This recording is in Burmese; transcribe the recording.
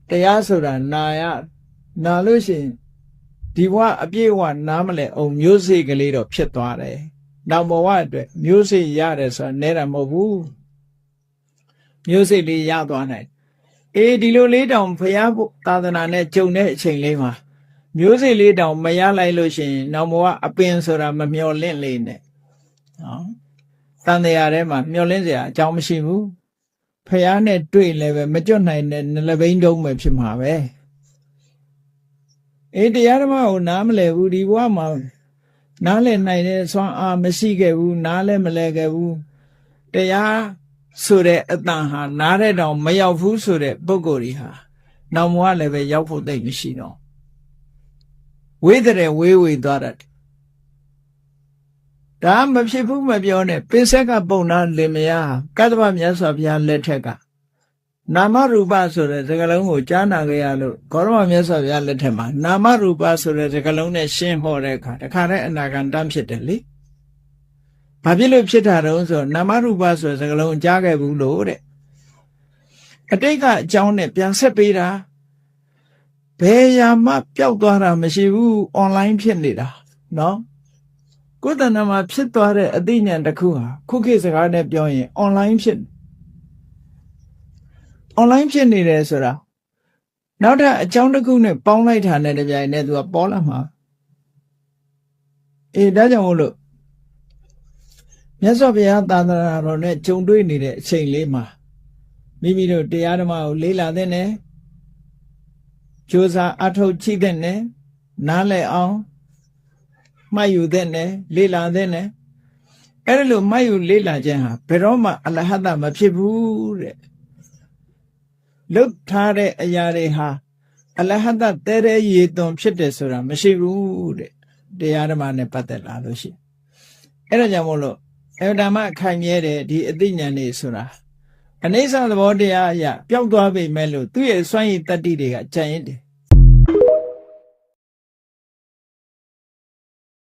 တရားဆိုတာနာရနာလို့ရှိရင်ဒီဘဝအပြည့်အဝနားမလဲအောင်မျိုးစေ့ကလေးတော့ဖြစ်သွားတယ်နောက်ဘဝအတွက်မျိုးစေ့ရတယ်ဆိုတာနဲတာမဟုတ်ဘူးမျိုးစေ့လေးရသွားနိုင်ဒီလိုလေးတောင်ဘုရားသာသနာနဲ့ကြုံတဲ့အချိန်လေးမှာမျိုးစေ့လေးတောင်မရလိုက်လို့ရှိရင်နောက်ဘဝအပင်ဆိုတာမမျော်လင့်လေးနဲ့နော်တန်တရားထဲမှာမျော်လင့်စရာအကြောင်းမရှိဘူးဖះနဲ့တွေ့လည်းပဲမကြွနိုင်တဲ့နလဘိန်းတုံးပဲဖြစ်မှာပဲတရားဓမ္မကိုနားမလဲဘူးဒီဘဝမှာနားလဲနိုင်တဲ့ဆွမ်းအားမရှိခဲ့ဘူးနားလဲမလဲခဲ့ဘူးတရားဆိုတဲ့အတန်ဟာနားတဲ့တောင်မရောက်ဘူးဆိုတဲ့ပုဂ္ဂိုလ်တွေဟာနောက်ဘဝလည်းပဲရောက်ဖို့သိမရှိတော့ဝိသရေဝေးဝေးသွားတတ်ဒါမဖြစ်ဘူးမပြောနဲ့ပိစက်ကပုံနာလင်မယားကတ္တဗမြတ်စွာဘုရားလက်ထက်ကနာမရူပဆိုတဲ့စကားလုံးကိုကြားနာကြရလို့ဂေါရမမြတ်စွာဘုရားလက်ထက်မှာနာမရူပဆိုတဲ့စကားလုံးနဲ့ရှင်းဟောတဲ့အခါတခါတည်းအနာဂံတမ်းဖြစ်တယ်လေဘာဖြစ်လို့ဖြစ်တာတုံးဆိုနာမရူပဆိုတဲ့စကားလုံးကြားခဲ့ဘူးလို့တဲ့အတိတ်ကအကြောင်းနဲ့ပြန်ဆက်ပေးတာဘယ်ရာမှပျောက်သွားတာမရှိဘူးအွန်လိုင်းဖြစ်နေတာနော်ကိုယ်တဏ္ဍာမှာဖြစ်သွားတဲ့အသိဉာဏ်တစ်ခုဟာခုခေတ်စကားနဲ့ပြောရင်အွန်လိုင်းဖြစ်နေတယ်ဆိုတာနောက်ထပ်အကြောင်းတစ်ခုနဲ့ပေါင်းလိုက်တာနဲ့တပြိုင်နက်သူကပေါ်လာမှာဒါကြောင့်မို့လို့မြတ်စွာဘုရားသာသနာတော်နဲ့ကြုံတွေ့နေတဲ့အချိန်လေးမှာမိမိတို့တရားဓမ္မကိုလေ့လာသင့်တယ်ကြိုးစားအထောက်ကြည့်သင့်တယ်နားလည်အောင်မှတ်ယူသင့်တယ်လေ့လာသင့်တယ်အဲ့လိုမှတ်ယူလေ့လာခြင်းဟာဘယ်တော့မှအလဟတမဖြစ်ဘူးတဲ့လုတ်ထားတဲ့အရာတွေဟာအလဟတတဲတဲ့ရေသွန်ဖြစ်တယ်ဆိုတာမရှိဘူးတဲ့တရားဓမ္မနဲ့ပတ်သက်လာလို့ရှိရင်အဲ့ဒါကြောင့်မို့လို့အဓမ္မခိုင်မြဲတဲ့ဒီအသိဉာဏ်တွေဆိုတာအနိစ္စသဘောတရားအရာပျောက်သွားပြီမဲ့လို့သူ့ရဲ့စွမ်းရည်တတ္တိတွေကကြံ့ရင်တယ်